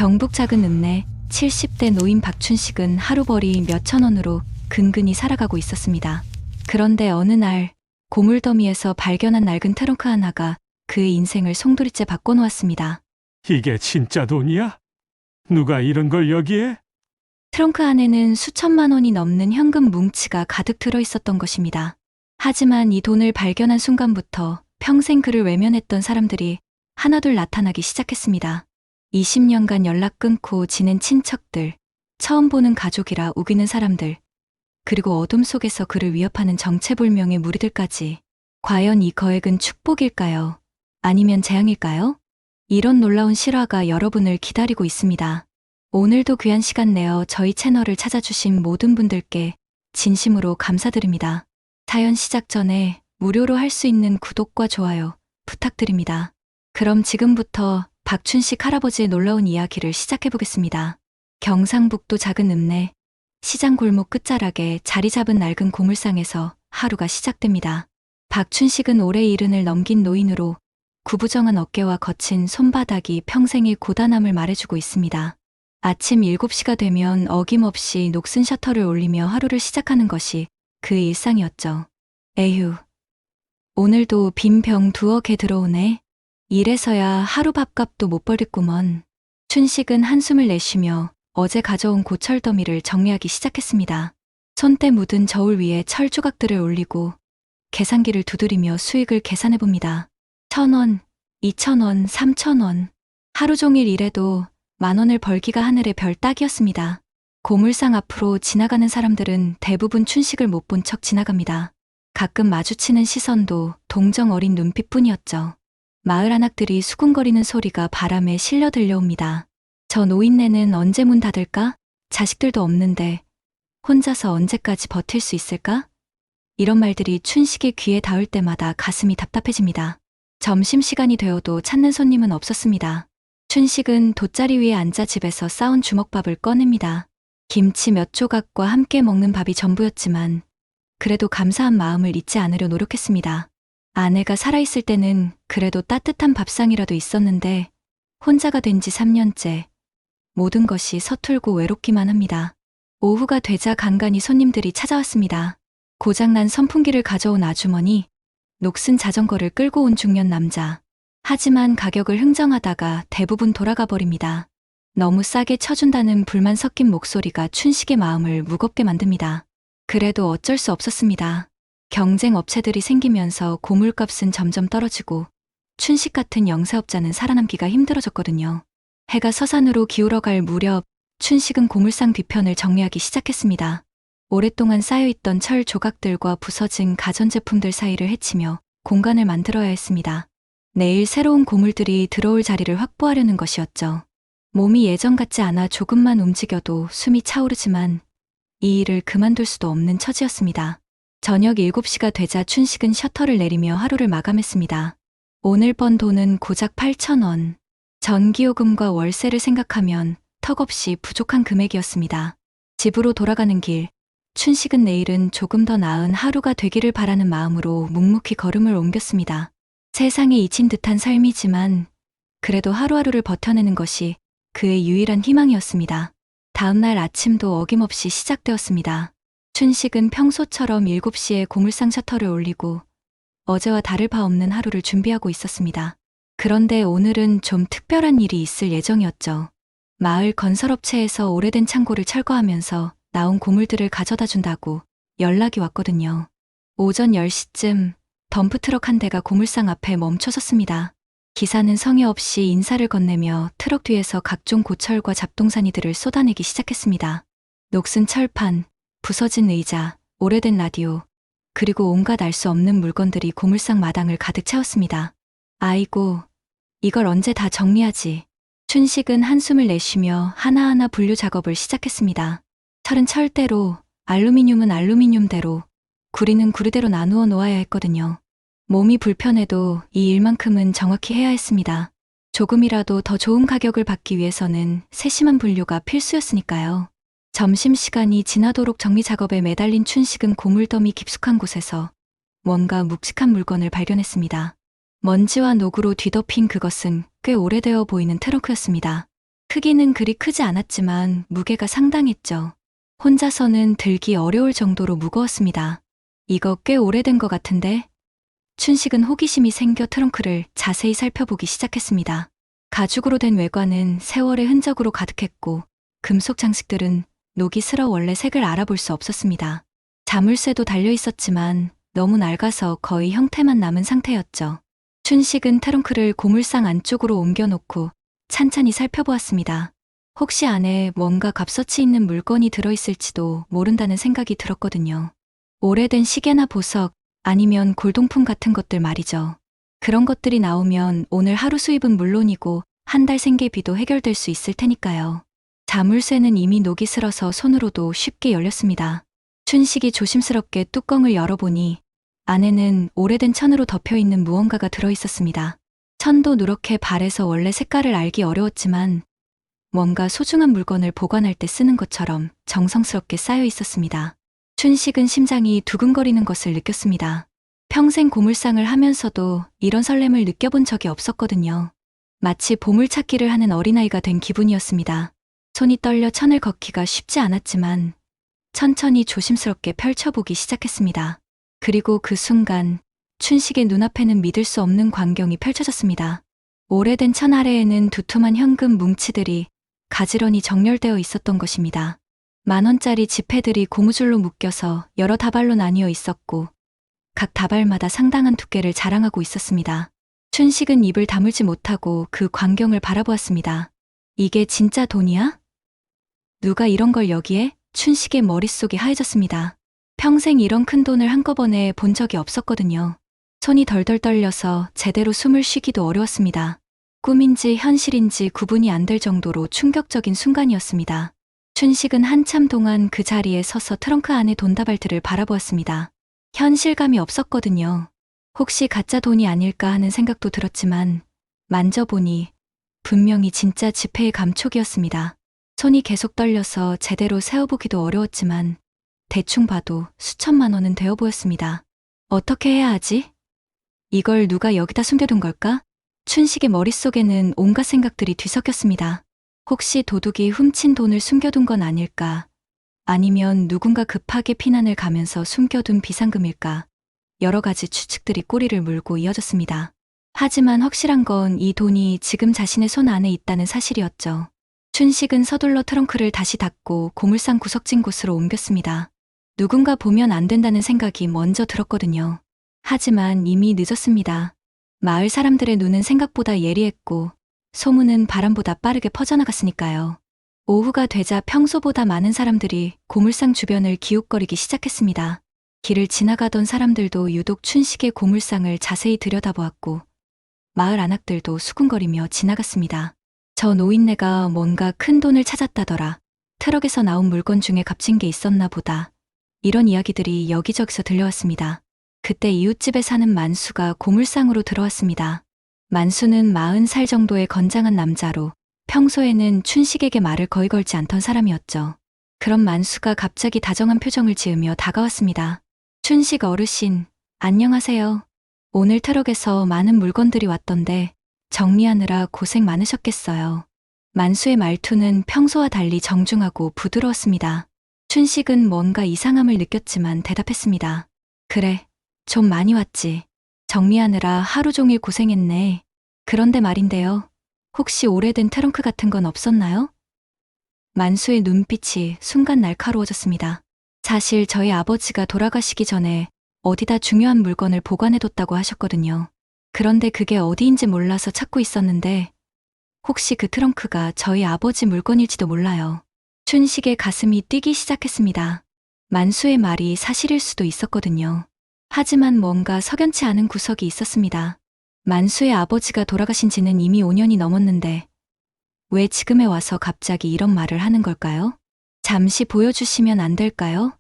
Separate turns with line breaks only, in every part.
경북 작은 읍내 70대 노인 박춘식은 하루벌이 몇천 원으로 근근히 살아가고 있었습니다. 그런데 어느 날 고물더미에서 발견한 낡은 트렁크 하나가 그의 인생을 송두리째 바꿔놓았습니다.
이게 진짜 돈이야? 누가 이런 걸 여기에?
트렁크 안에는 수천만 원이 넘는 현금 뭉치가 가득 들어 있었던 것입니다. 하지만 이 돈을 발견한 순간부터 평생 그를 외면했던 사람들이 하나둘 나타나기 시작했습니다. 20년간 연락 끊고 지낸 친척들, 처음 보는 가족이라 우기는 사람들, 그리고 어둠 속에서 그를 위협하는 정체불명의 무리들까지. 과연 이 거액은 축복일까요? 아니면 재앙일까요? 이런 놀라운 실화가 여러분을 기다리고 있습니다. 오늘도 귀한 시간 내어 저희 채널을 찾아주신 모든 분들께 진심으로 감사드립니다. 사연 시작 전에 무료로 할 수 있는 구독과 좋아요 부탁드립니다. 그럼 지금부터 박춘식 할아버지의 놀라운 이야기를 시작해보겠습니다. 경상북도 작은 읍내 시장 골목 끝자락에 자리 잡은 낡은 고물상에서 하루가 시작됩니다. 박춘식은 올해 70을 넘긴 노인으로 구부정한 어깨와 거친 손바닥이 평생의 고단함을 말해주고 있습니다. 아침 7시가 되면 어김없이 녹슨 셔터를 올리며 하루를 시작하는 것이 그의 일상이었죠. 에휴, 오늘도 빈 병 두어 개 들어오네. 이래서야 하루 밥값도 못 벌겠구먼. 춘식은 한숨을 내쉬며 어제 가져온 고철더미를 정리하기 시작했습니다. 손때 묻은 저울 위에 철 조각들을 올리고 계산기를 두드리며 수익을 계산해봅니다. 1,000원, 2,000원, 3,000원. 하루 종일 일해도 10,000원을 벌기가 하늘의 별 따기였습니다. 고물상 앞으로 지나가는 사람들은 대부분 춘식을 못 본 척 지나갑니다. 가끔 마주치는 시선도 동정 어린 눈빛뿐이었죠. 마을 한악들이 수군거리는 소리가 바람에 실려 들려옵니다. 저 노인네는 언제 문 닫을까? 자식들도 없는데 혼자서 언제까지 버틸 수 있을까? 이런 말들이 춘식의 귀에 닿을 때마다 가슴이 답답해집니다. 점심시간이 되어도 찾는 손님은 없었습니다. 춘식은 돗자리 위에 앉아 집에서 싸온 주먹밥을 꺼냅니다. 김치 몇 조각과 함께 먹는 밥이 전부였지만 그래도 감사한 마음을 잊지 않으려 노력했습니다. 아내가 살아있을 때는 그래도 따뜻한 밥상이라도 있었는데 혼자가 된 지 3년째 모든 것이 서툴고 외롭기만 합니다. 오후가 되자 간간히 손님들이 찾아왔습니다. 고장난 선풍기를 가져온 아주머니, 녹슨 자전거를 끌고 온 중년 남자. 하지만 가격을 흥정하다가 대부분 돌아가 버립니다. 너무 싸게 쳐준다는 불만 섞인 목소리가 춘식의 마음을 무겁게 만듭니다. 그래도 어쩔 수 없었습니다. 경쟁 업체들이 생기면서 고물값은 점점 떨어지고 춘식 같은 영세업자는 살아남기가 힘들어졌거든요. 해가 서산으로 기울어갈 무렵 춘식은 고물상 뒤편을 정리하기 시작했습니다. 오랫동안 쌓여있던 철 조각들과 부서진 가전제품들 사이를 헤치며 공간을 만들어야 했습니다. 내일 새로운 고물들이 들어올 자리를 확보하려는 것이었죠. 몸이 예전 같지 않아 조금만 움직여도 숨이 차오르지만 이 일을 그만둘 수도 없는 처지였습니다. 저녁 7시가 되자 춘식은 셔터를 내리며 하루를 마감했습니다. 오늘 번 돈은 고작 8,000원. 전기요금과 월세를 생각하면 턱없이 부족한 금액이었습니다. 집으로 돌아가는 길, 춘식은 내일은 조금 더 나은 하루가 되기를 바라는 마음으로 묵묵히 걸음을 옮겼습니다. 세상에 잊힌 듯한 삶이지만 그래도 하루하루를 버텨내는 것이 그의 유일한 희망이었습니다. 다음 날 아침도 어김없이 시작되었습니다. 춘식은 평소처럼 7시에 고물상 셔터를 올리고 어제와 다를 바 없는 하루를 준비하고 있었습니다. 그런데 오늘은 좀 특별한 일이 있을 예정이었죠. 마을 건설업체에서 오래된 창고를 철거하면서 나온 고물들을 가져다 준다고 연락이 왔거든요. 오전 10시쯤 덤프트럭 한 대가 고물상 앞에 멈춰섰습니다. 기사는 성의 없이 인사를 건네며 트럭 뒤에서 각종 고철과 잡동사니들을 쏟아내기 시작했습니다. 녹슨 철판, 부서진 의자, 오래된 라디오, 그리고 온갖 알 수 없는 물건들이 고물상 마당을 가득 채웠습니다. 아이고, 이걸 언제 다 정리하지? 춘식은 한숨을 내쉬며 하나하나 분류 작업을 시작했습니다. 철은 철대로, 알루미늄은 알루미늄대로, 구리는 구리대로 나누어 놓아야 했거든요. 몸이 불편해도 이 일만큼은 정확히 해야 했습니다. 조금이라도 더 좋은 가격을 받기 위해서는 세심한 분류가 필수였으니까요. 점심시간이 지나도록 정리 작업에 매달린 춘식은 고물더미 깊숙한 곳에서 뭔가 묵직한 물건을 발견했습니다. 먼지와 녹으로 뒤덮인 그것은 꽤 오래되어 보이는 트렁크였습니다. 크기는 그리 크지 않았지만 무게가 상당했죠. 혼자서는 들기 어려울 정도로 무거웠습니다. 이거 꽤 오래된 것 같은데? 춘식은 호기심이 생겨 트렁크를 자세히 살펴보기 시작했습니다. 가죽으로 된 외관은 세월의 흔적으로 가득했고 금속 장식들은 녹이 슬어 원래 색을 알아볼 수 없었습니다. 자물쇠도 달려 있었지만 너무 낡아서 거의 형태만 남은 상태였죠. 춘식은 트렁크를 고물상 안쪽으로 옮겨놓고 찬찬히 살펴보았습니다. 혹시 안에 뭔가 값어치 있는 물건이 들어있을지도 모른다는 생각이 들었거든요. 오래된 시계나 보석, 아니면 골동품 같은 것들 말이죠. 그런 것들이 나오면 오늘 하루 수입은 물론이고 한 달 생계비도 해결될 수 있을 테니까요. 자물쇠는 이미 녹이 슬어서 손으로도 쉽게 열렸습니다. 춘식이 조심스럽게 뚜껑을 열어보니 안에는 오래된 천으로 덮여있는 무언가가 들어있었습니다. 천도 누렇게 발해서 원래 색깔을 알기 어려웠지만 뭔가 소중한 물건을 보관할 때 쓰는 것처럼 정성스럽게 쌓여 있었습니다. 춘식은 심장이 두근거리는 것을 느꼈습니다. 평생 고물상을 하면서도 이런 설렘을 느껴본 적이 없었거든요. 마치 보물찾기를 하는 어린아이가 된 기분이었습니다. 손이 떨려 천을 걷기가 쉽지 않았지만 천천히 조심스럽게 펼쳐보기 시작했습니다. 그리고 그 순간 춘식의 눈앞에는 믿을 수 없는 광경이 펼쳐졌습니다. 오래된 천 아래에는 두툼한 현금 뭉치들이 가지런히 정렬되어 있었던 것입니다. 10,000원짜리 지폐들이 고무줄로 묶여서 여러 다발로 나뉘어 있었고 각 다발마다 상당한 두께를 자랑하고 있었습니다. 춘식은 입을 다물지 못하고 그 광경을 바라보았습니다. 이게 진짜 돈이야? 누가 이런 걸 여기에? 춘식의 머릿속이 하얘졌습니다. 평생 이런 큰 돈을 한꺼번에 본 적이 없었거든요. 손이 덜덜 떨려서 제대로 숨을 쉬기도 어려웠습니다. 꿈인지 현실인지 구분이 안 될 정도로 충격적인 순간이었습니다. 춘식은 한참 동안 그 자리에 서서 트렁크 안의 돈다발들을 바라보았습니다. 현실감이 없었거든요. 혹시 가짜 돈이 아닐까 하는 생각도 들었지만 만져보니 분명히 진짜 지폐의 감촉이었습니다. 손이 계속 떨려서 제대로 세어보기도 어려웠지만 대충 봐도 수천만 원은 되어 보였습니다. 어떻게 해야 하지? 이걸 누가 여기다 숨겨둔 걸까? 춘식의 머릿속에는 온갖 생각들이 뒤섞였습니다. 혹시 도둑이 훔친 돈을 숨겨둔 건 아닐까? 아니면 누군가 급하게 피난을 가면서 숨겨둔 비상금일까? 여러 가지 추측들이 꼬리를 물고 이어졌습니다. 하지만 확실한 건 이 돈이 지금 자신의 손 안에 있다는 사실이었죠. 춘식은 서둘러 트렁크를 다시 닫고 고물상 구석진 곳으로 옮겼습니다. 누군가 보면 안 된다는 생각이 먼저 들었거든요. 하지만 이미 늦었습니다. 마을 사람들의 눈은 생각보다 예리했고 소문은 바람보다 빠르게 퍼져나갔으니까요. 오후가 되자 평소보다 많은 사람들이 고물상 주변을 기웃거리기 시작했습니다. 길을 지나가던 사람들도 유독 춘식의 고물상을 자세히 들여다보았고 마을 안악들도 수군거리며 지나갔습니다. 저 노인네가 뭔가 큰 돈을 찾았다더라. 트럭에서 나온 물건 중에 값진 게 있었나 보다. 이런 이야기들이 여기저기서 들려왔습니다. 그때 이웃집에 사는 만수가 고물상으로 들어왔습니다. 만수는 40살 정도의 건장한 남자로 평소에는 춘식에게 말을 거의 걸지 않던 사람이었죠. 그런 만수가 갑자기 다정한 표정을 지으며 다가왔습니다. 춘식 어르신, 안녕하세요. 오늘 트럭에서 많은 물건들이 왔던데 정리하느라 고생 많으셨겠어요. 만수의 말투는 평소와 달리 정중하고 부드러웠습니다. 춘식은 뭔가 이상함을 느꼈지만 대답했습니다. 그래, 좀 많이 왔지. 정리하느라 하루 종일 고생했네. 그런데 말인데요. 혹시 오래된 트렁크 같은 건 없었나요? 만수의 눈빛이 순간 날카로워졌습니다. 사실 저희 아버지가 돌아가시기 전에 어디다 중요한 물건을 보관해뒀다고 하셨거든요. 그런데 그게 어디인지 몰라서 찾고 있었는데 혹시 그 트렁크가 저희 아버지 물건일지도 몰라요. 춘식의 가슴이 뛰기 시작했습니다. 만수의 말이 사실일 수도 있었거든요. 하지만 뭔가 석연치 않은 구석이 있었습니다. 만수의 아버지가 돌아가신 지는 이미 5년이 넘었는데 왜 지금에 와서 갑자기 이런 말을 하는 걸까요? 잠시 보여주시면 안 될까요?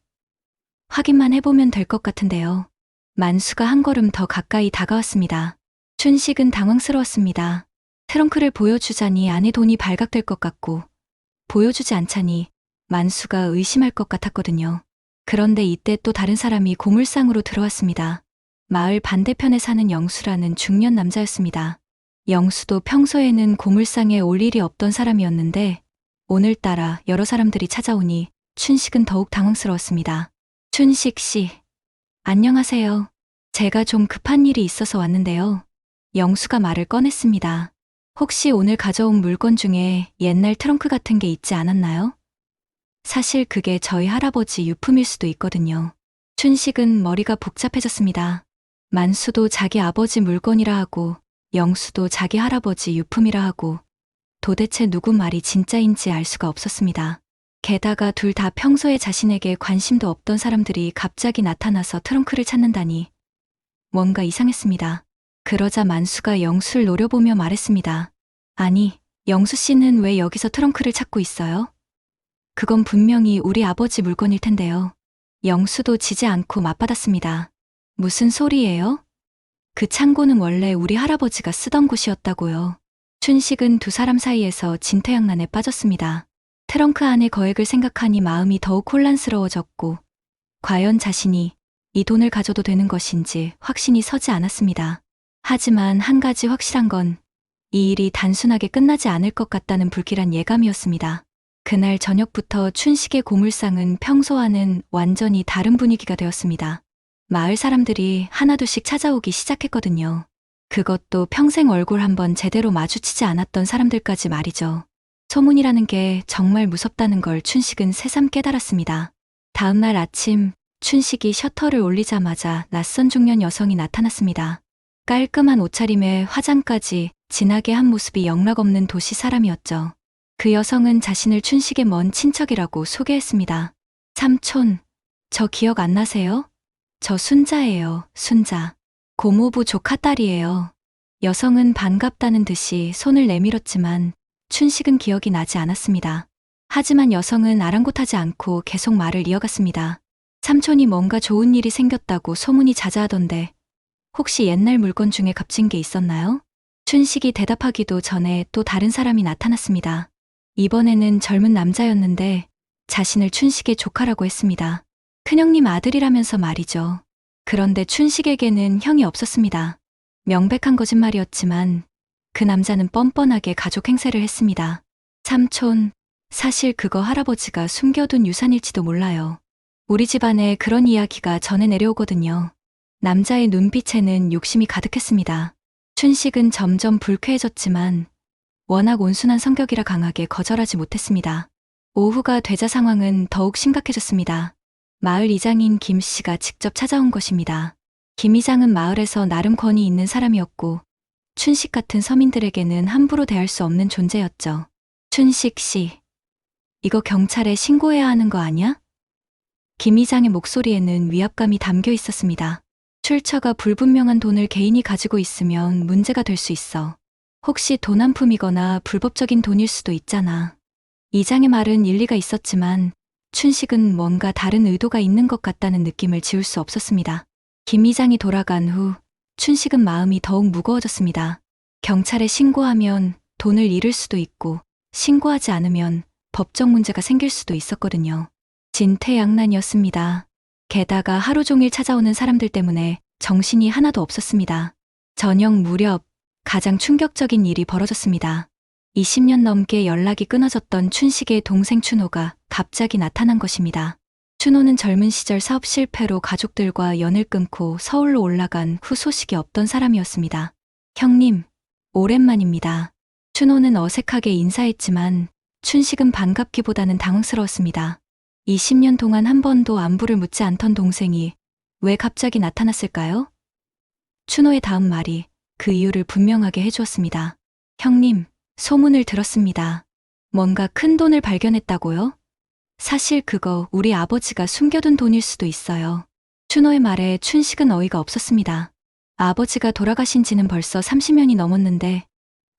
확인만 해보면 될 것 같은데요. 만수가 한 걸음 더 가까이 다가왔습니다. 춘식은 당황스러웠습니다. 트렁크를 보여주자니 안에 돈이 발각될 것 같고 보여주지 않자니 만수가 의심할 것 같았거든요. 그런데 이때 또 다른 사람이 고물상으로 들어왔습니다. 마을 반대편에 사는 영수라는 중년 남자였습니다. 영수도 평소에는 고물상에 올 일이 없던 사람이었는데 오늘따라 여러 사람들이 찾아오니 춘식은 더욱 당황스러웠습니다. 춘식 씨, 안녕하세요. 제가 좀 급한 일이 있어서 왔는데요. 영수가 말을 꺼냈습니다. 혹시 오늘 가져온 물건 중에 옛날 트렁크 같은 게 있지 않았나요? 사실 그게 저희 할아버지 유품일 수도 있거든요. 춘식은 머리가 복잡해졌습니다. 만수도 자기 아버지 물건이라 하고 영수도 자기 할아버지 유품이라 하고 도대체 누구 말이 진짜인지 알 수가 없었습니다. 게다가 둘 다 평소에 자신에게 관심도 없던 사람들이 갑자기 나타나서 트렁크를 찾는다니 뭔가 이상했습니다. 그러자 만수가 영수를 노려보며 말했습니다. 아니, 영수 씨는 왜 여기서 트렁크를 찾고 있어요? 그건 분명히 우리 아버지 물건일 텐데요. 영수도 지지 않고 맞받았습니다. 무슨 소리예요? 그 창고는 원래 우리 할아버지가 쓰던 곳이었다고요. 춘식은 두 사람 사이에서 진퇴양난에 빠졌습니다. 트렁크 안의 거액을 생각하니 마음이 더욱 혼란스러워졌고 과연 자신이 이 돈을 가져도 되는 것인지 확신이 서지 않았습니다. 하지만 한 가지 확실한 건 이 일이 단순하게 끝나지 않을 것 같다는 불길한 예감이었습니다. 그날 저녁부터 춘식의 고물상은 평소와는 완전히 다른 분위기가 되었습니다. 마을 사람들이 하나둘씩 찾아오기 시작했거든요. 그것도 평생 얼굴 한번 제대로 마주치지 않았던 사람들까지 말이죠. 소문이라는 게 정말 무섭다는 걸 춘식은 새삼 깨달았습니다. 다음 날 아침 춘식이 셔터를 올리자마자 낯선 중년 여성이 나타났습니다. 깔끔한 옷차림에 화장까지 진하게 한 모습이 영락없는 도시 사람이었죠. 그 여성은 자신을 춘식의 먼 친척이라고 소개했습니다. 삼촌, 저 기억 안 나세요? 저 순자예요, 순자. 고모부 조카딸이에요. 여성은 반갑다는 듯이 손을 내밀었지만 춘식은 기억이 나지 않았습니다. 하지만 여성은 아랑곳하지 않고 계속 말을 이어갔습니다. 삼촌이 뭔가 좋은 일이 생겼다고 소문이 자자하던데 혹시 옛날 물건 중에 값진 게 있었나요? 춘식이 대답하기도 전에 또 다른 사람이 나타났습니다. 이번에는 젊은 남자였는데 자신을 춘식의 조카라고 했습니다. 큰형님 아들이라면서 말이죠. 그런데 춘식에게는 형이 없었습니다. 명백한 거짓말이었지만 그 남자는 뻔뻔하게 가족 행세를 했습니다. 삼촌, 사실 그거 할아버지가 숨겨둔 유산일지도 몰라요. 우리 집안에 그런 이야기가 전해 내려오거든요. 남자의 눈빛에는 욕심이 가득했습니다. 춘식은 점점 불쾌해졌지만 워낙 온순한 성격이라 강하게 거절하지 못했습니다. 오후가 되자 상황은 더욱 심각해졌습니다. 마을 이장인 김 씨가 직접 찾아온 것입니다. 김 이장은 마을에서 나름 권위 있는 사람이었고 춘식 같은 서민들에게는 함부로 대할 수 없는 존재였죠. 춘식 씨, 이거 경찰에 신고해야 하는 거 아니야? 김 이장의 목소리에는 위압감이 담겨 있었습니다. 출처가 불분명한 돈을 개인이 가지고 있으면 문제가 될 수 있어. 혹시 도난품이거나 불법적인 돈일 수도 있잖아. 이장의 말은 일리가 있었지만 춘식은 뭔가 다른 의도가 있는 것 같다는 느낌을 지울 수 없었습니다. 김 이장이 돌아간 후 춘식은 마음이 더욱 무거워졌습니다. 경찰에 신고하면 돈을 잃을 수도 있고 신고하지 않으면 법적 문제가 생길 수도 있었거든요. 진퇴양난이었습니다. 게다가 하루 종일 찾아오는 사람들 때문에 정신이 하나도 없었습니다. 저녁 무렵 가장 충격적인 일이 벌어졌습니다. 20년 넘게 연락이 끊어졌던 춘식의 동생 춘호가 갑자기 나타난 것입니다. 춘호는 젊은 시절 사업 실패로 가족들과 연을 끊고 서울로 올라간 후 소식이 없던 사람이었습니다. 형님, 오랜만입니다. 춘호는 어색하게 인사했지만 춘식은 반갑기보다는 당황스러웠습니다. 20년 동안 한 번도 안부를 묻지 않던 동생이 왜 갑자기 나타났을까요? 춘호의 다음 말이 그 이유를 분명하게 해주었습니다. 형님, 소문을 들었습니다. 뭔가 큰 돈을 발견했다고요? 사실 그거 우리 아버지가 숨겨둔 돈일 수도 있어요. 춘호의 말에 춘식은 어이가 없었습니다. 아버지가 돌아가신 지는 벌써 30년이 넘었는데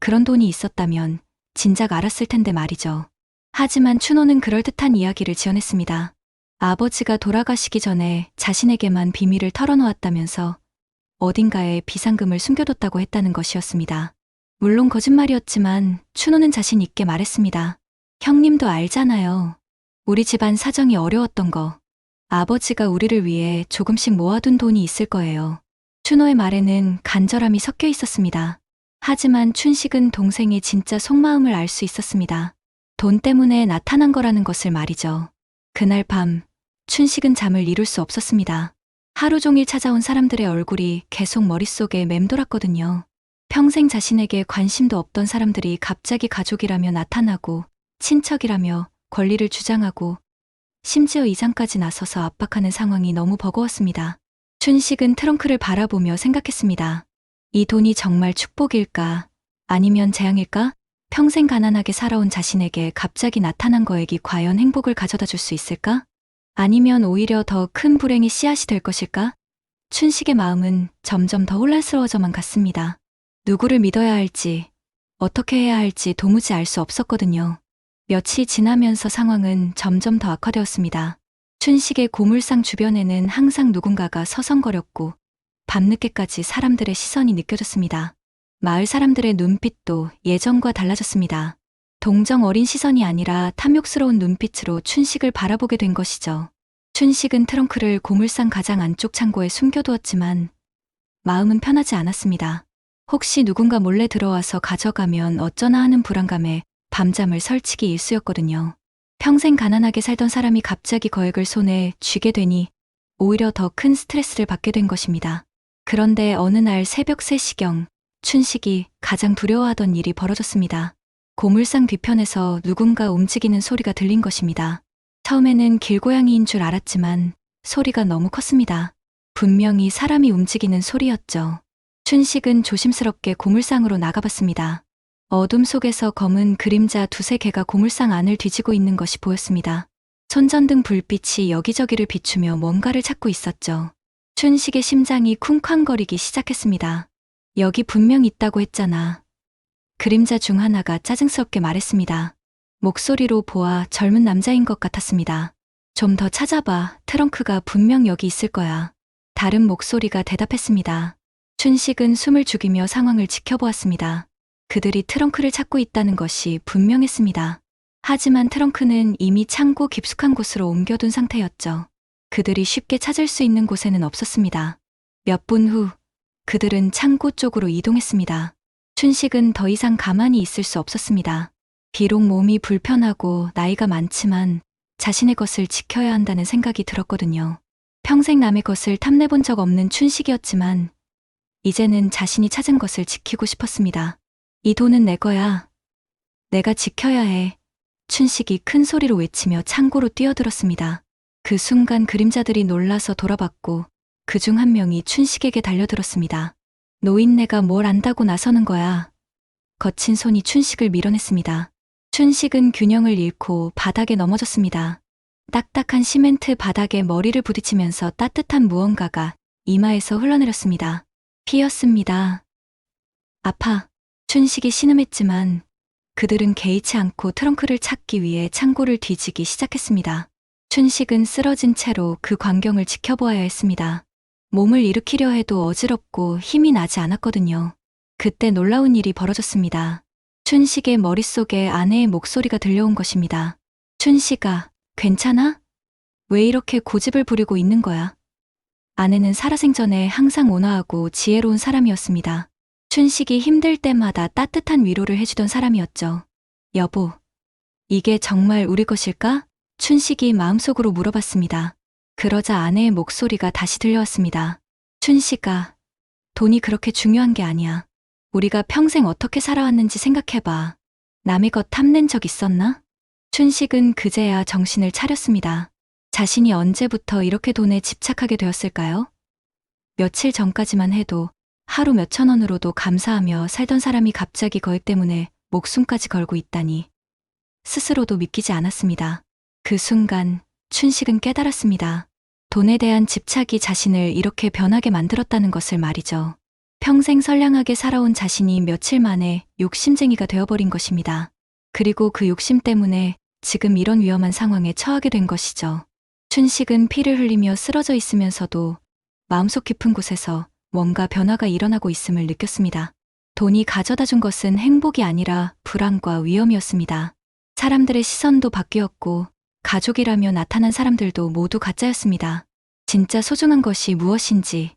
그런 돈이 있었다면 진작 알았을 텐데 말이죠. 하지만 춘호는 그럴듯한 이야기를 지어냈습니다. 아버지가 돌아가시기 전에 자신에게만 비밀을 털어놓았다면서 어딘가에 비상금을 숨겨뒀다고 했다는 것이었습니다. 물론 거짓말이었지만 춘호는 자신 있게 말했습니다. 형님도 알잖아요. 우리 집안 사정이 어려웠던 거. 아버지가 우리를 위해 조금씩 모아둔 돈이 있을 거예요. 춘호의 말에는 간절함이 섞여 있었습니다. 하지만 춘식은 동생의 진짜 속마음을 알 수 있었습니다. 돈 때문에 나타난 거라는 것을 말이죠. 그날 밤, 춘식은 잠을 이룰 수 없었습니다. 하루 종일 찾아온 사람들의 얼굴이 계속 머릿속에 맴돌았거든요. 평생 자신에게 관심도 없던 사람들이 갑자기 가족이라며 나타나고 친척이라며 권리를 주장하고 심지어 이장까지 나서서 압박하는 상황이 너무 버거웠습니다. 춘식은 트렁크를 바라보며 생각했습니다. 이 돈이 정말 축복일까? 아니면 재앙일까? 평생 가난하게 살아온 자신에게 갑자기 나타난 거액이 과연 행복을 가져다 줄 수 있을까? 아니면 오히려 더 큰 불행의 씨앗이 될 것일까? 춘식의 마음은 점점 더 혼란스러워져만 갔습니다. 누구를 믿어야 할지, 어떻게 해야 할지 도무지 알 수 없었거든요. 며칠이 지나면서 상황은 점점 더 악화되었습니다. 춘식의 고물상 주변에는 항상 누군가가 서성거렸고 밤늦게까지 사람들의 시선이 느껴졌습니다. 마을 사람들의 눈빛도 예전과 달라졌습니다. 동정 어린 시선이 아니라 탐욕스러운 눈빛으로 춘식을 바라보게 된 것이죠. 춘식은 트렁크를 고물상 가장 안쪽 창고에 숨겨두었지만 마음은 편하지 않았습니다. 혹시 누군가 몰래 들어와서 가져가면 어쩌나 하는 불안감에 밤잠을 설치기 일쑤였거든요. 평생 가난하게 살던 사람이 갑자기 거액을 손에 쥐게 되니 오히려 더 큰 스트레스를 받게 된 것입니다. 그런데 어느 날 새벽 3시경 춘식이 가장 두려워하던 일이 벌어졌습니다. 고물상 뒤편에서 누군가 움직이는 소리가 들린 것입니다. 처음에는 길고양이인 줄 알았지만 소리가 너무 컸습니다. 분명히 사람이 움직이는 소리였죠. 춘식은 조심스럽게 고물상으로 나가봤습니다. 어둠 속에서 검은 그림자 2~3개가 고물상 안을 뒤지고 있는 것이 보였습니다. 손전등 불빛이 여기저기를 비추며 뭔가를 찾고 있었죠. 춘식의 심장이 쿵쾅거리기 시작했습니다. 여기 분명 있다고 했잖아. 그림자 중 하나가 짜증스럽게 말했습니다. 목소리로 보아 젊은 남자인 것 같았습니다. 좀 더 찾아봐. 트렁크가 분명 여기 있을 거야. 다른 목소리가 대답했습니다. 춘식은 숨을 죽이며 상황을 지켜보았습니다. 그들이 트렁크를 찾고 있다는 것이 분명했습니다. 하지만 트렁크는 이미 창고 깊숙한 곳으로 옮겨둔 상태였죠. 그들이 쉽게 찾을 수 있는 곳에는 없었습니다. 몇 분 후, 그들은 창고 쪽으로 이동했습니다. 춘식은 더 이상 가만히 있을 수 없었습니다. 비록 몸이 불편하고 나이가 많지만 자신의 것을 지켜야 한다는 생각이 들었거든요. 평생 남의 것을 탐내본 적 없는 춘식이었지만 이제는 자신이 찾은 것을 지키고 싶었습니다. 이 돈은 내 거야. 내가 지켜야 해. 춘식이 큰 소리로 외치며 창고로 뛰어들었습니다. 그 순간 그림자들이 놀라서 돌아봤고 그중 한 명이 춘식에게 달려들었습니다. 노인네가 뭘 안다고 나서는 거야. 거친 손이 춘식을 밀어냈습니다. 춘식은 균형을 잃고 바닥에 넘어졌습니다. 딱딱한 시멘트 바닥에 머리를 부딪히면서 따뜻한 무언가가 이마에서 흘러내렸습니다. 피였습니다. 아파. 춘식이 신음했지만 그들은 개의치 않고 트렁크를 찾기 위해 창고를 뒤지기 시작했습니다. 춘식은 쓰러진 채로 그 광경을 지켜보아야 했습니다. 몸을 일으키려 해도 어지럽고 힘이 나지 않았거든요. 그때 놀라운 일이 벌어졌습니다. 춘식의 머릿속에 아내의 목소리가 들려온 것입니다. 춘식아, 괜찮아? 왜 이렇게 고집을 부리고 있는 거야? 아내는 살아생전에 항상 온화하고 지혜로운 사람이었습니다. 춘식이 힘들 때마다 따뜻한 위로를 해주던 사람이었죠. 여보, 이게 정말 우리 것일까? 춘식이 마음속으로 물어봤습니다. 그러자 아내의 목소리가 다시 들려왔습니다. 춘식아, 돈이 그렇게 중요한 게 아니야. 우리가 평생 어떻게 살아왔는지 생각해봐. 남의 것 탐낸 적 있었나? 춘식은 그제야 정신을 차렸습니다. 자신이 언제부터 이렇게 돈에 집착하게 되었을까요? 며칠 전까지만 해도 하루 몇천 원으로도 감사하며 살던 사람이 갑자기 거액 때문에 목숨까지 걸고 있다니 스스로도 믿기지 않았습니다. 그 순간 춘식은 깨달았습니다. 돈에 대한 집착이 자신을 이렇게 변하게 만들었다는 것을 말이죠. 평생 선량하게 살아온 자신이 며칠 만에 욕심쟁이가 되어버린 것입니다. 그리고 그 욕심 때문에 지금 이런 위험한 상황에 처하게 된 것이죠. 춘식은 피를 흘리며 쓰러져 있으면서도 마음속 깊은 곳에서 뭔가 변화가 일어나고 있음을 느꼈습니다. 돈이 가져다 준 것은 행복이 아니라 불안과 위험이었습니다. 사람들의 시선도 바뀌었고 가족이라며 나타난 사람들도 모두 가짜였습니다. 진짜 소중한 것이 무엇인지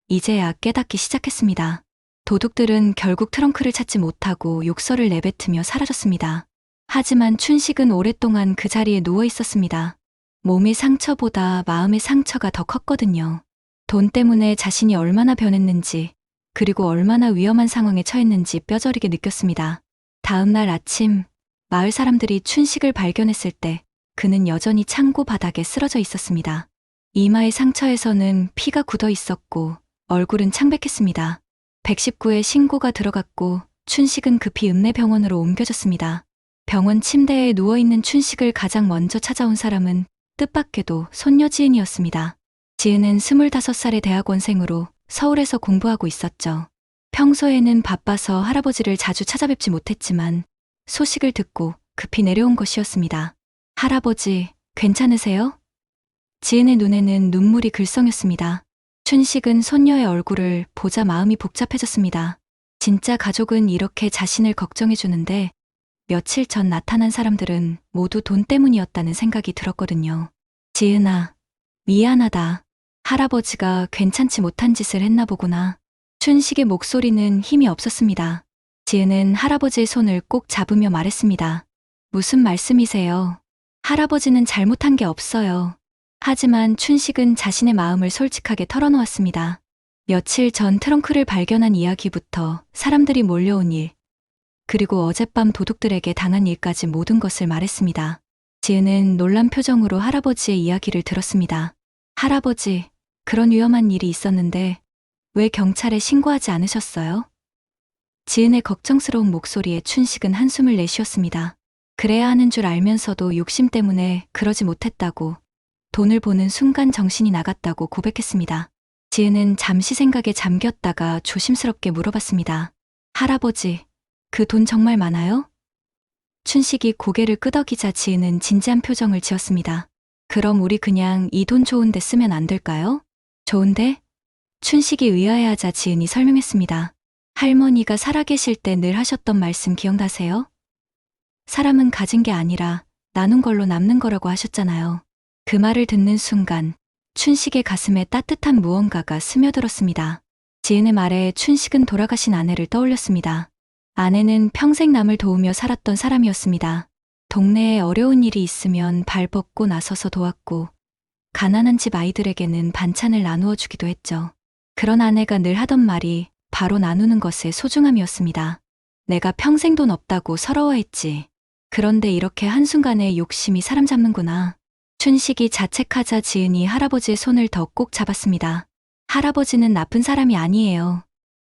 이제야 깨닫기 시작했습니다. 도둑들은 결국 트렁크를 찾지 못하고 욕설을 내뱉으며 사라졌습니다. 하지만 춘식은 오랫동안 그 자리에 누워 있었습니다. 몸의 상처보다 마음의 상처가 더 컸거든요. 돈 때문에 자신이 얼마나 변했는지, 그리고 얼마나 위험한 상황에 처했는지 뼈저리게 느꼈습니다. 다음 날 아침, 마을 사람들이 춘식을 발견했을 때 그는 여전히 창고 바닥에 쓰러져 있었습니다. 이마의 상처에서는 피가 굳어 있었고 얼굴은 창백했습니다. 119에 신고가 들어갔고 춘식은 급히 읍내병원으로 옮겨졌습니다. 병원 침대에 누워있는 춘식을 가장 먼저 찾아온 사람은 뜻밖에도 손녀 지은이었습니다. 지은은 25살의 대학원생으로 서울에서 공부하고 있었죠. 평소에는 바빠서 할아버지를 자주 찾아뵙지 못했지만 소식을 듣고 급히 내려온 것이었습니다. 할아버지, 괜찮으세요? 지은의 눈에는 눈물이 글썽였습니다. 춘식은 손녀의 얼굴을 보자 마음이 복잡해졌습니다. 진짜 가족은 이렇게 자신을 걱정해주는데 며칠 전 나타난 사람들은 모두 돈 때문이었다는 생각이 들었거든요. 지은아, 미안하다. 할아버지가 괜찮지 못한 짓을 했나 보구나. 춘식의 목소리는 힘이 없었습니다. 지은은 할아버지의 손을 꼭 잡으며 말했습니다. 무슨 말씀이세요? 할아버지는 잘못한 게 없어요. 하지만 춘식은 자신의 마음을 솔직하게 털어놓았습니다. 며칠 전 트렁크를 발견한 이야기부터 사람들이 몰려온 일, 그리고 어젯밤 도둑들에게 당한 일까지 모든 것을 말했습니다. 지은은 놀란 표정으로 할아버지의 이야기를 들었습니다. 할아버지, 그런 위험한 일이 있었는데 왜 경찰에 신고하지 않으셨어요? 지은의 걱정스러운 목소리에 춘식은 한숨을 내쉬었습니다. 그래야 하는 줄 알면서도 욕심 때문에 그러지 못했다고, 돈을 보는 순간 정신이 나갔다고 고백했습니다. 지은은 잠시 생각에 잠겼다가 조심스럽게 물어봤습니다. 할아버지, 그 돈 정말 많아요? 춘식이 고개를 끄덕이자 지은은 진지한 표정을 지었습니다. 그럼 우리 그냥 이 돈 좋은 데 쓰면 안 될까요? 좋은데? 춘식이 의아해하자 지은이 설명했습니다. 할머니가 살아계실 때 늘 하셨던 말씀 기억나세요? 사람은 가진 게 아니라 나눈 걸로 남는 거라고 하셨잖아요. 그 말을 듣는 순간 춘식의 가슴에 따뜻한 무언가가 스며들었습니다. 지은의 말에 춘식은 돌아가신 아내를 떠올렸습니다. 아내는 평생 남을 도우며 살았던 사람이었습니다. 동네에 어려운 일이 있으면 발벗고 나서서 도왔고 가난한 집 아이들에게는 반찬을 나누어 주기도 했죠. 그런 아내가 늘 하던 말이 바로 나누는 것의 소중함이었습니다. 내가 평생 돈 없다고 서러워했지. 그런데 이렇게 한순간에 욕심이 사람 잡는구나. 춘식이 자책하자 지은이 할아버지의 손을 더 꼭 잡았습니다. 할아버지는 나쁜 사람이 아니에요.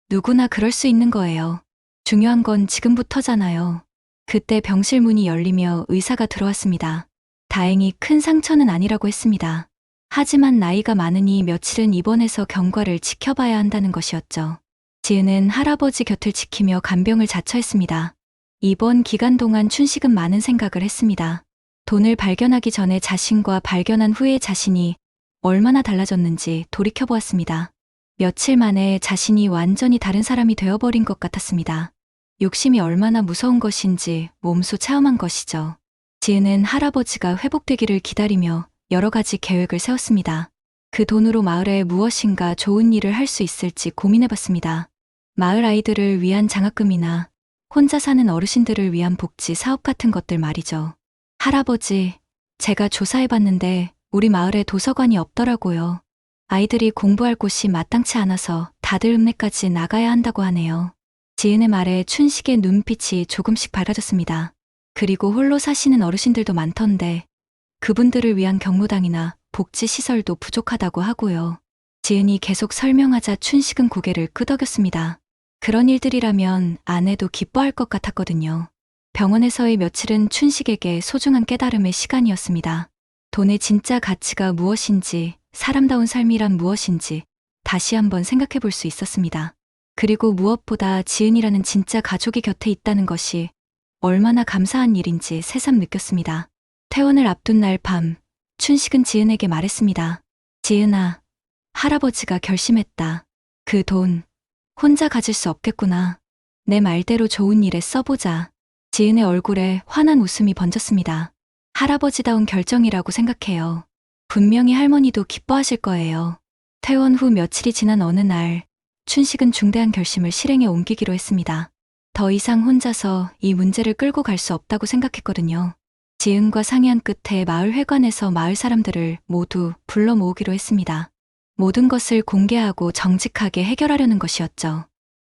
누구나 그럴 수 있는 거예요. 중요한 건 지금부터잖아요. 그때 병실 문이 열리며 의사가 들어왔습니다. 다행히 큰 상처는 아니라고 했습니다. 하지만 나이가 많으니 며칠은 입원해서 경과를 지켜봐야 한다는 것이었죠. 지은은 할아버지 곁을 지키며 간병을 자처했습니다. 입원 기간 동안 춘식은 많은 생각을 했습니다. 돈을 발견하기 전에 자신과 발견한 후의 자신이 얼마나 달라졌는지 돌이켜보았습니다. 며칠 만에 자신이 완전히 다른 사람이 되어버린 것 같았습니다. 욕심이 얼마나 무서운 것인지 몸소 체험한 것이죠. 지은은 할아버지가 회복되기를 기다리며 여러 가지 계획을 세웠습니다. 그 돈으로 마을에 무엇인가 좋은 일을 할 수 있을지 고민해봤습니다. 마을 아이들을 위한 장학금이나 혼자 사는 어르신들을 위한 복지 사업 같은 것들 말이죠. 할아버지, 제가 조사해봤는데 우리 마을에 도서관이 없더라고요. 아이들이 공부할 곳이 마땅치 않아서 다들 읍내까지 나가야 한다고 하네요. 지은의 말에 춘식의 눈빛이 조금씩 밝아졌습니다. 그리고 홀로 사시는 어르신들도 많던데 그분들을 위한 경로당이나 복지시설도 부족하다고 하고요. 지은이 계속 설명하자 춘식은 고개를 끄덕였습니다. 그런 일들이라면 아내도 기뻐할 것 같았거든요. 병원에서의 며칠은 춘식에게 소중한 깨달음의 시간이었습니다. 돈의 진짜 가치가 무엇인지, 사람다운 삶이란 무엇인지 다시 한번 생각해 볼 수 있었습니다. 그리고 무엇보다 지은이라는 진짜 가족이 곁에 있다는 것이 얼마나 감사한 일인지 새삼 느꼈습니다. 퇴원을 앞둔 날 밤, 춘식은 지은에게 말했습니다. 지은아, 할아버지가 결심했다. 그 돈, 혼자 가질 수 없겠구나. 내 말대로 좋은 일에 써보자. 지은의 얼굴에 환한 웃음이 번졌습니다. 할아버지다운 결정이라고 생각해요. 분명히 할머니도 기뻐하실 거예요. 퇴원 후 며칠이 지난 어느 날, 춘식은 중대한 결심을 실행에 옮기기로 했습니다. 더 이상 혼자서 이 문제를 끌고 갈 수 없다고 생각했거든요. 지은과 상의한 끝에 마을 회관에서 마을 사람들을 모두 불러 모으기로 했습니다. 모든 것을 공개하고 정직하게 해결하려는 것이었죠.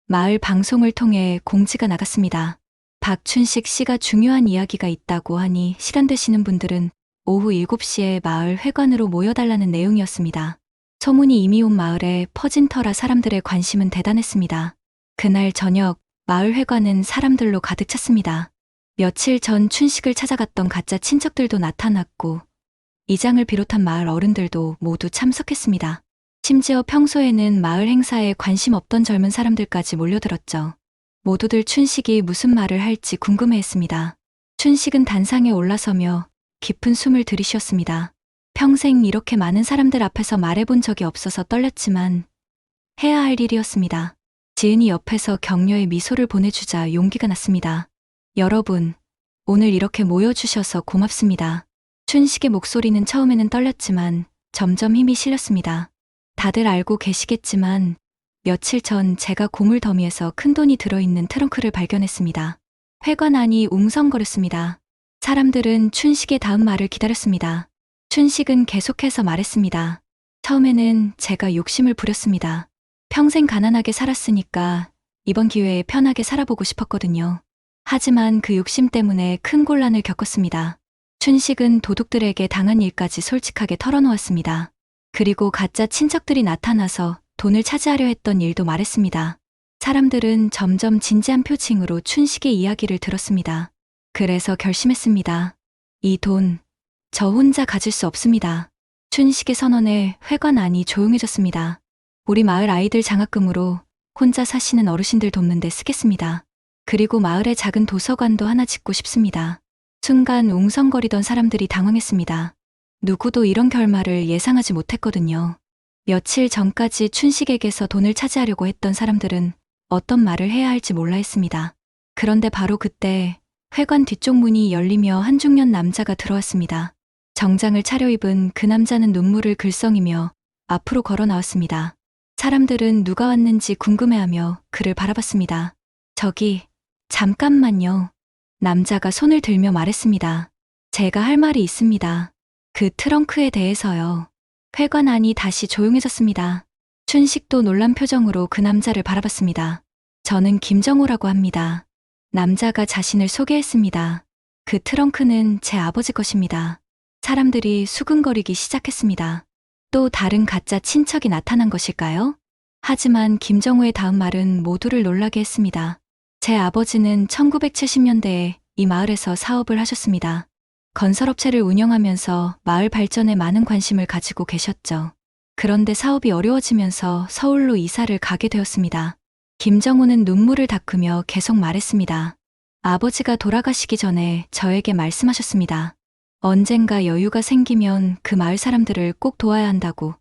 마을 방송을 통해 공지가 나갔습니다. 박춘식 씨가 중요한 이야기가 있다고 하니 시간 되시는 분들은 오후 7시에 마을 회관으로 모여달라는 내용이었습니다. 소문이 이미 온 마을에 퍼진 터라 사람들의 관심은 대단했습니다. 그날 저녁 마을 회관은 사람들로 가득 찼습니다. 며칠 전 춘식을 찾아갔던 가짜 친척들도 나타났고 이장을 비롯한 마을 어른들도 모두 참석했습니다. 심지어 평소에는 마을 행사에 관심 없던 젊은 사람들까지 몰려들었죠. 모두들 춘식이 무슨 말을 할지 궁금해했습니다. 춘식은 단상에 올라서며 깊은 숨을 들이쉬었습니다. 평생 이렇게 많은 사람들 앞에서 말해본 적이 없어서 떨렸지만 해야 할 일이었습니다. 지은이 옆에서 격려의 미소를 보내주자 용기가 났습니다. 여러분, 오늘 이렇게 모여주셔서 고맙습니다. 춘식의 목소리는 처음에는 떨렸지만 점점 힘이 실렸습니다. 다들 알고 계시겠지만 며칠 전 제가 고물 더미에서 큰돈이 들어있는 트렁크를 발견했습니다. 회관 안이 웅성거렸습니다. 사람들은 춘식의 다음 말을 기다렸습니다. 춘식은 계속해서 말했습니다. 처음에는 제가 욕심을 부렸습니다. 평생 가난하게 살았으니까 이번 기회에 편하게 살아보고 싶었거든요. 하지만 그 욕심 때문에 큰 곤란을 겪었습니다. 춘식은 도둑들에게 당한 일까지 솔직하게 털어놓았습니다. 그리고 가짜 친척들이 나타나서 돈을 차지하려 했던 일도 말했습니다. 사람들은 점점 진지한 표情으로 춘식의 이야기를 들었습니다. 그래서 결심했습니다. 이 돈, 저 혼자 가질 수 없습니다. 춘식의 선언에 회관 안이 조용해졌습니다. 우리 마을 아이들 장학금으로 혼자 사시는 어르신들 돕는 데 쓰겠습니다. 그리고 마을에 작은 도서관도 하나 짓고 싶습니다. 순간 웅성거리던 사람들이 당황했습니다. 누구도 이런 결말을 예상하지 못했거든요. 며칠 전까지 춘식에게서 돈을 차지하려고 했던 사람들은 어떤 말을 해야 할지 몰라 했습니다. 그런데 바로 그때 회관 뒤쪽 문이 열리며 한 중년 남자가 들어왔습니다. 정장을 차려입은 그 남자는 눈물을 글썽이며 앞으로 걸어 나왔습니다. 사람들은 누가 왔는지 궁금해하며 그를 바라봤습니다. 저기, 잠깐만요. 남자가 손을 들며 말했습니다. 제가 할 말이 있습니다. 그 트렁크에 대해서요. 회관 안이 다시 조용해졌습니다. 춘식도 놀란 표정으로 그 남자를 바라봤습니다. 저는 김정호라고 합니다. 남자가 자신을 소개했습니다. 그 트렁크는 제 아버지 것입니다. 사람들이 수근거리기 시작했습니다. 또 다른 가짜 친척이 나타난 것일까요? 하지만 김정호의 다음 말은 모두를 놀라게 했습니다. 제 아버지는 1970년대에 이 마을에서 사업을 하셨습니다. 건설업체를 운영하면서 마을 발전에 많은 관심을 가지고 계셨죠. 그런데 사업이 어려워지면서 서울로 이사를 가게 되었습니다. 김정호는 눈물을 닦으며 계속 말했습니다. 아버지가 돌아가시기 전에 저에게 말씀하셨습니다. 언젠가 여유가 생기면 그 마을 사람들을 꼭 도와야 한다고,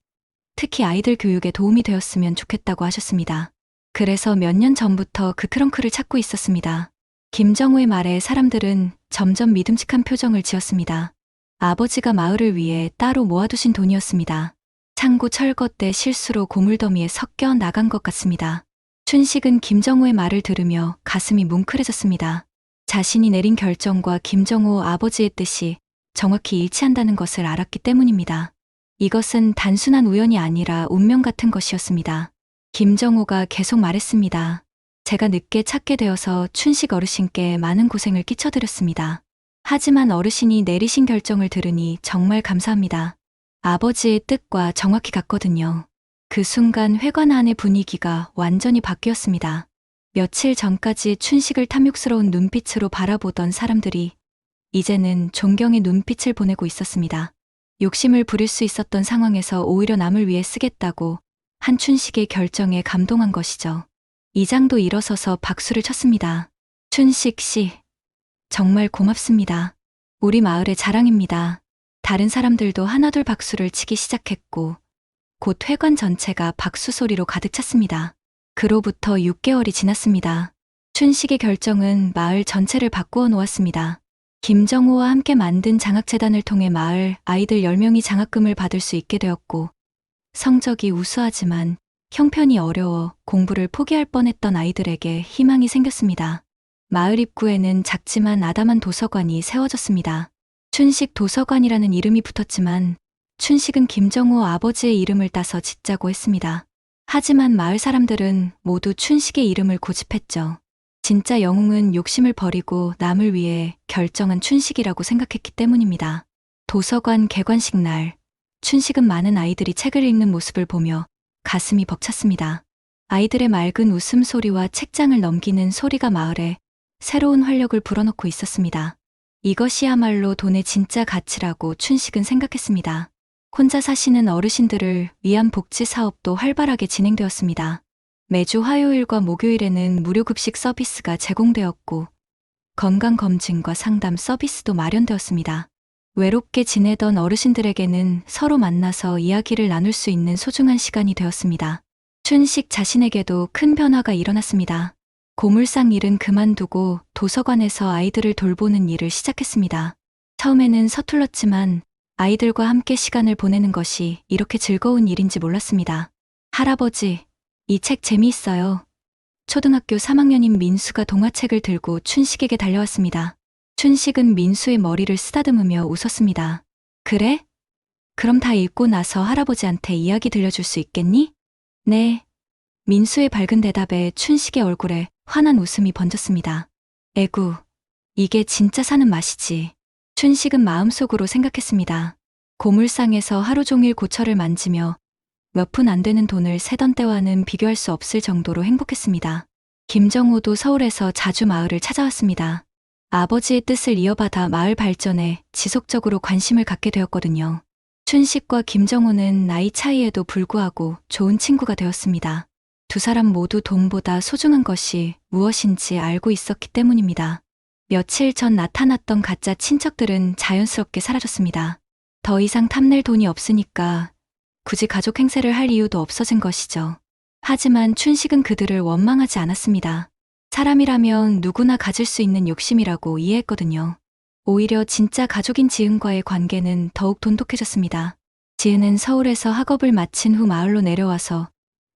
특히 아이들 교육에 도움이 되었으면 좋겠다고 하셨습니다. 그래서 몇 년 전부터 그 트렁크를 찾고 있었습니다. 김정호의 말에 사람들은 점점 믿음직한 표정을 지었습니다. 아버지가 마을을 위해 따로 모아두신 돈이었습니다. 창고 철거 때 실수로 고물더미에 섞여 나간 것 같습니다. 춘식은 김정호의 말을 들으며 가슴이 뭉클해졌습니다. 자신이 내린 결정과 김정호 아버지의 뜻이 정확히 일치한다는 것을 알았기 때문입니다. 이것은 단순한 우연이 아니라 운명 같은 것이었습니다. 김정호가 계속 말했습니다. 제가 늦게 찾게 되어서 춘식 어르신께 많은 고생을 끼쳐드렸습니다. 하지만 어르신이 내리신 결정을 들으니 정말 감사합니다. 아버지의 뜻과 정확히 같거든요. 그 순간 회관 안의 분위기가 완전히 바뀌었습니다. 며칠 전까지 춘식을 탐욕스러운 눈빛으로 바라보던 사람들이 이제는 존경의 눈빛을 보내고 있었습니다. 욕심을 부릴 수 있었던 상황에서 오히려 남을 위해 쓰겠다고 한 춘식의 결정에 감동한 것이죠. 이장도 일어서서 박수를 쳤습니다. 춘식 씨, 정말 고맙습니다. 우리 마을의 자랑입니다. 다른 사람들도 하나둘 박수를 치기 시작했고 곧 회관 전체가 박수 소리로 가득 찼습니다. 그로부터 6개월이 지났습니다. 춘식의 결정은 마을 전체를 바꾸어 놓았습니다. 김정호와 함께 만든 장학재단을 통해 마을 아이들 10명이 장학금을 받을 수 있게 되었고 성적이 우수하지만 형편이 어려워 공부를 포기할 뻔했던 아이들에게 희망이 생겼습니다. 마을 입구에는 작지만 아담한 도서관이 세워졌습니다. 춘식 도서관이라는 이름이 붙었지만 춘식은 김정호 아버지의 이름을 따서 짓자고 했습니다. 하지만 마을 사람들은 모두 춘식의 이름을 고집했죠. 진짜 영웅은 욕심을 버리고 남을 위해 결정한 춘식이라고 생각했기 때문입니다. 도서관 개관식 날, 춘식은 많은 아이들이 책을 읽는 모습을 보며 가슴이 벅찼습니다. 아이들의 맑은 웃음소리와 책장을 넘기는 소리가 마을에 새로운 활력을 불어넣고 있었습니다. 이것이야말로 돈의 진짜 가치라고 춘식은 생각했습니다. 혼자 사시는 어르신들을 위한 복지 사업도 활발하게 진행되었습니다. 매주 화요일과 목요일에는 무료 급식 서비스가 제공되었고 건강검진과 상담 서비스도 마련되었습니다. 외롭게 지내던 어르신들에게는 서로 만나서 이야기를 나눌 수 있는 소중한 시간이 되었습니다. 춘식 자신에게도 큰 변화가 일어났습니다. 고물상 일은 그만두고 도서관에서 아이들을 돌보는 일을 시작했습니다. 처음에는 서툴렀지만 아이들과 함께 시간을 보내는 것이 이렇게 즐거운 일인지 몰랐습니다. 할아버지, 이 책 재미있어요. 초등학교 3학년인 민수가 동화책을 들고 춘식에게 달려왔습니다. 춘식은 민수의 머리를 쓰다듬으며 웃었습니다. 그래? 그럼 다 읽고 나서 할아버지한테 이야기 들려줄 수 있겠니? 네. 민수의 밝은 대답에 춘식의 얼굴에 환한 웃음이 번졌습니다. 에구, 이게 진짜 사는 맛이지. 춘식은 마음속으로 생각했습니다. 고물상에서 하루 종일 고철을 만지며 몇 푼 안 되는 돈을 세던 때와는 비교할 수 없을 정도로 행복했습니다. 김정호도 서울에서 자주 마을을 찾아왔습니다. 아버지의 뜻을 이어받아 마을 발전에 지속적으로 관심을 갖게 되었거든요. 춘식과 김정호는 나이 차이에도 불구하고 좋은 친구가 되었습니다. 두 사람 모두 돈보다 소중한 것이 무엇인지 알고 있었기 때문입니다. 며칠 전 나타났던 가짜 친척들은 자연스럽게 사라졌습니다. 더 이상 탐낼 돈이 없으니까 굳이 가족 행세를 할 이유도 없어진 것이죠. 하지만 춘식은 그들을 원망하지 않았습니다. 사람이라면 누구나 가질 수 있는 욕심이라고 이해했거든요. 오히려 진짜 가족인 지은과의 관계는 더욱 돈독해졌습니다. 지은은 서울에서 학업을 마친 후 마을로 내려와서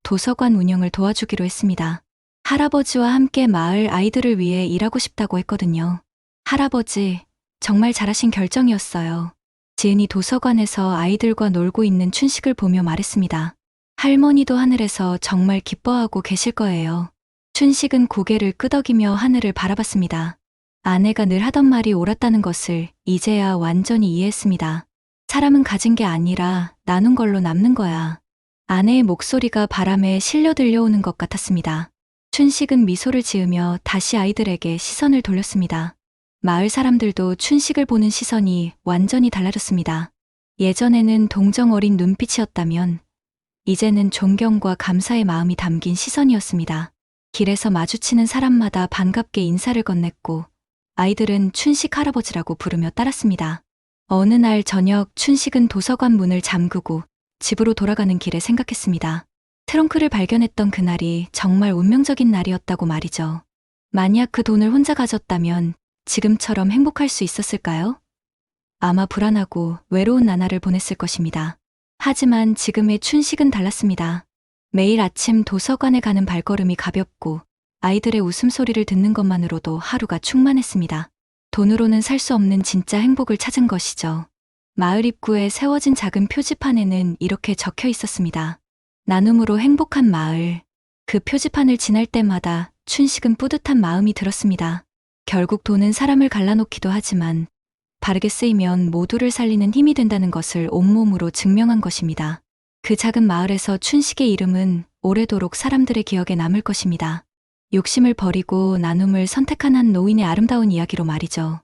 도서관 운영을 도와주기로 했습니다. 할아버지와 함께 마을 아이들을 위해 일하고 싶다고 했거든요. 할아버지, 정말 잘하신 결정이었어요. 지은이 도서관에서 아이들과 놀고 있는 춘식을 보며 말했습니다. 할머니도 하늘에서 정말 기뻐하고 계실 거예요. 춘식은 고개를 끄덕이며 하늘을 바라봤습니다. 아내가 늘 하던 말이 옳았다는 것을 이제야 완전히 이해했습니다. 사람은 가진 게 아니라 나눈 걸로 남는 거야. 아내의 목소리가 바람에 실려 들려오는 것 같았습니다. 춘식은 미소를 지으며 다시 아이들에게 시선을 돌렸습니다. 마을 사람들도 춘식을 보는 시선이 완전히 달라졌습니다. 예전에는 동정 어린 눈빛이었다면 이제는 존경과 감사의 마음이 담긴 시선이었습니다. 길에서 마주치는 사람마다 반갑게 인사를 건넸고 아이들은 춘식 할아버지라고 부르며 따랐습니다. 어느 날 저녁 춘식은 도서관 문을 잠그고 집으로 돌아가는 길에 생각했습니다. 트렁크를 발견했던 그날이 정말 운명적인 날이었다고 말이죠. 만약 그 돈을 혼자 가졌다면 지금처럼 행복할 수 있었을까요? 아마 불안하고 외로운 나날을 보냈을 것입니다. 하지만 지금의 춘식은 달랐습니다. 매일 아침 도서관에 가는 발걸음이 가볍고 아이들의 웃음소리를 듣는 것만으로도 하루가 충만했습니다. 돈으로는 살 수 없는 진짜 행복을 찾은 것이죠. 마을 입구에 세워진 작은 표지판에는 이렇게 적혀 있었습니다. 나눔으로 행복한 마을. 그 표지판을 지날 때마다 춘식은 뿌듯한 마음이 들었습니다. 결국 돈은 사람을 갈라놓기도 하지만 바르게 쓰이면 모두를 살리는 힘이 된다는 것을 온몸으로 증명한 것입니다. 그 작은 마을에서 춘식의 이름은 오래도록 사람들의 기억에 남을 것입니다. 욕심을 버리고 나눔을 선택한 한 노인의 아름다운 이야기로 말이죠.